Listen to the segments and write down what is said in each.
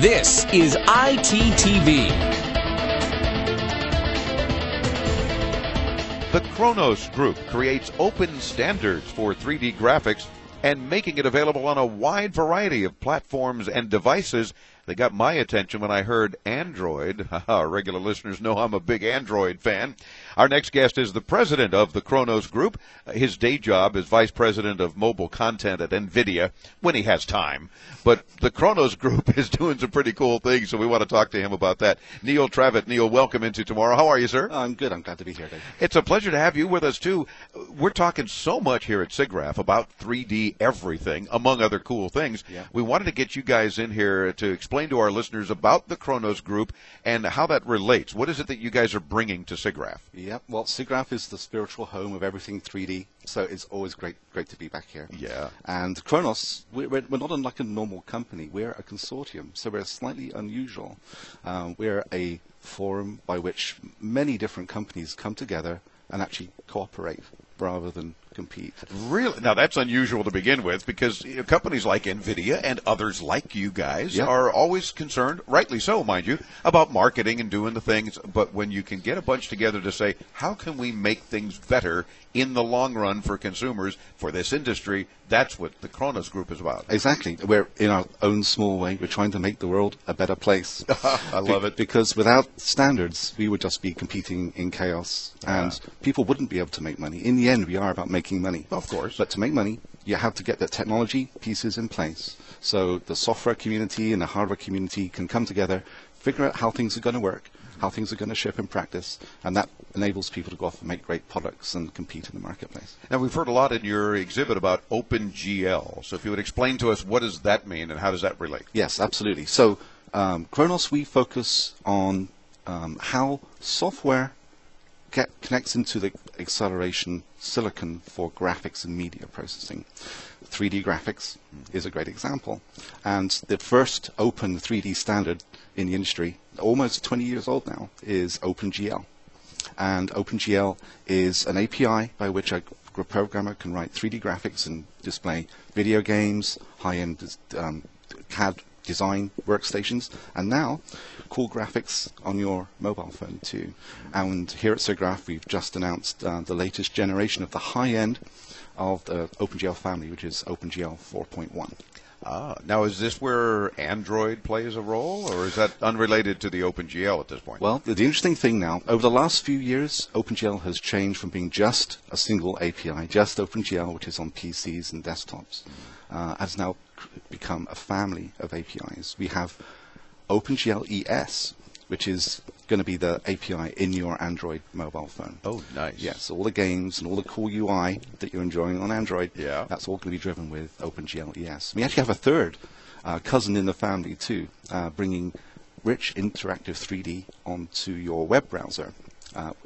This is ITTV. The Khronos Group creates open standards for 3D graphics and making it available on a wide variety of platforms and devices. They got my attention when I heard Android. Regular listeners know I'm a big Android fan. Our next guest is the president of the Khronos Group. His day job is vice president of mobile content at NVIDIA, when he has time. But the Khronos Group is doing some pretty cool things, so we want to talk to him about that. Neil Trevett. Neil, welcome into Tomorrow. How are you, sir? I'm good. I'm glad to be here, Dave. It's a pleasure to have you with us, too. We're talking so much here at Siggraph about 3D everything, among other cool things. Yeah. We wanted to get you guys in here to explain to our listeners about the Khronos Group and how that relates. What is it that you guys are bringing to Siggraph? Yeah, well, Siggraph is the spiritual home of everything 3D, so it's always great to be back here. Yeah. And Khronos, we're not unlike a normal company. We're a consortium, so we're slightly unusual. We're a forum by which many different companies come together and actually cooperate rather than compete. Really? Now, that's unusual to begin with because companies like NVIDIA and others like you guys are always concerned, rightly so, mind you, about marketing and doing the things. But when you can get a bunch together to say, how can we make things better in the long run for consumers, for this industry, that's what the Khronos Group is about. Exactly. We're, in our own small way, we're trying to make the world a better place. I love it. Because without standards, we would just be competing in chaos, and people wouldn't be able to make money. In the end, we are about making money. Of course. But to make money, you have to get the technology pieces in place. So the software community and the hardware community can come together, figure out how things are going to work, how things are going to ship in practice, and that enables people to go off and make great products and compete in the marketplace. Now, we've heard a lot in your exhibit about OpenGL. So if you would explain to us, what does that mean and how does that relate? Yes, absolutely. So Khronos, we focus on how software connects into the acceleration silicon for graphics and media processing. 3D graphics is a great example. And the first open 3D standard in the industry, almost 20 years old now, is OpenGL. And OpenGL is an API by which a programmer can write 3D graphics and display video games, high-end CAD design workstations, and now cool graphics on your mobile phone too. And here at Siggraph, we've just announced the latest generation of the high-end of the OpenGL family, which is OpenGL 4.1. Now, is this where Android plays a role, or is that unrelated to the OpenGL at this point? Well, the interesting thing now, over the last few years, OpenGL has changed from being just a single API, just OpenGL, which is on PCs and desktops, has now become a family of APIs. We have OpenGL ES, which is going to be the API in your Android mobile phone. Oh, nice. Yes, all the games and all the cool UI that you're enjoying on Android, that's all going to be driven with OpenGL ES. We actually have a third cousin in the family too, bringing rich interactive 3D onto your web browser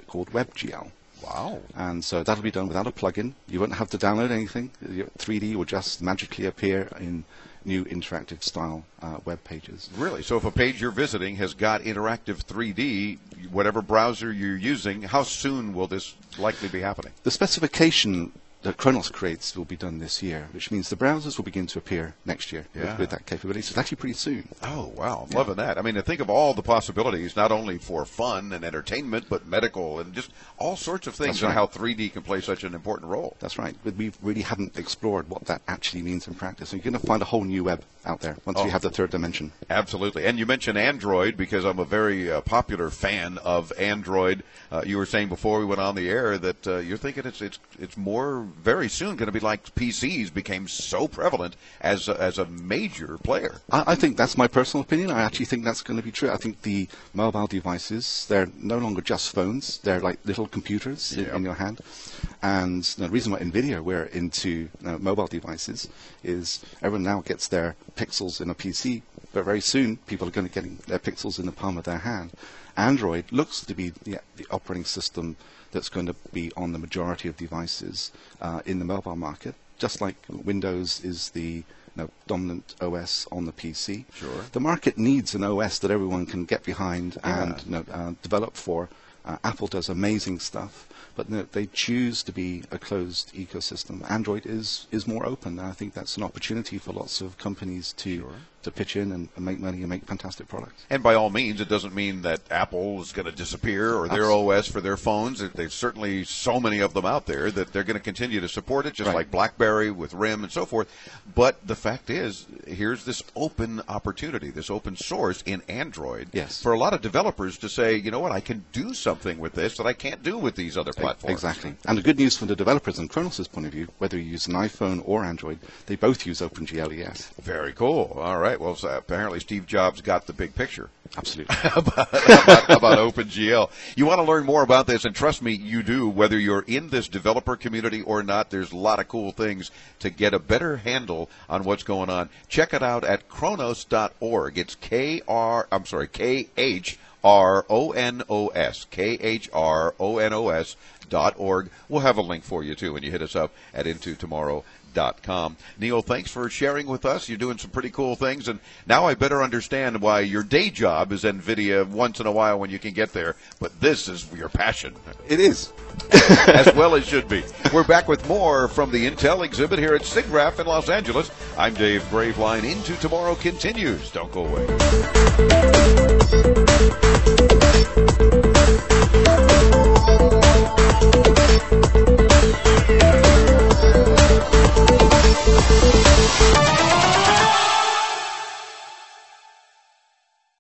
called WebGL. Wow. And so that'll be done without a plugin. You won't have to download anything. Your 3D will just magically appear in new interactive style web pages. Really? So if a page you're visiting has got interactive 3D, whatever browser you're using, how soon will this likely be happening? The specification that Khronos creates will be done this year, which means the browsers will begin to appear next year with that capability. So it's actually pretty soon. Oh, wow. I'm loving that. I mean, to think of all the possibilities, not only for fun and entertainment, but medical and just all sorts of things and how 3D can play such an important role. That's right. But we really haven't explored what that actually means in practice. So you're going to find a whole new web out there once we have the third dimension. Absolutely. And you mentioned Android because I'm a very popular fan of Android. You were saying before we went on the air that you're thinking it's more very soon going to be like PCs became so prevalent as a major player. I think that's my personal opinion. I actually think that's going to be true. I think the mobile devices, they're no longer just phones. They're like little computers in your hand. And the reason why NVIDIA we're into mobile devices is everyone now gets their pixels in a PC, but very soon people are going to get their pixels in the palm of their hand. Android looks to be the operating system that's going to be on the majority of devices in the mobile market, just like Windows is the dominant OS on the PC. Sure. The market needs an OS that everyone can get behind and develop for. Apple does amazing stuff, but they choose to be a closed ecosystem. Android is more open, and I think that's an opportunity for lots of companies to to pitch in and make money and make fantastic products. And by all means, it doesn't mean that Apple is going to disappear or their OS for their phones. There's certainly so many of them out there that they're going to continue to support it, just like BlackBerry with RIM and so forth. But the fact is, here's this open opportunity, this open source in Android for a lot of developers to say, you know what, I can do something with this that I can't do with these other platforms. Exactly. And the good news from the developers and Khronos' point of view, whether you use an iPhone or Android, they both use OpenGL ES. Very cool. All right. Well, so apparently Steve Jobs got the big picture. Absolutely. about OpenGL. You want to learn more about this, and trust me, you do, whether you're in this developer community or not. There's a lot of cool things to get a better handle on what's going on. Check it out at Khronos.org. It's KHRONOS.org. We'll have a link for you, too, when you hit us up at IntoTomorrow.com. Neil, thanks for sharing with us. You're doing some pretty cool things, and now I better understand why your day job is NVIDIA once in a while when you can get there, but this is your passion. It is. As well as should be. We're back with more from the Intel exhibit here at Siggraph in Los Angeles. I'm Dave Graveline. Into Tomorrow continues. Don't go away.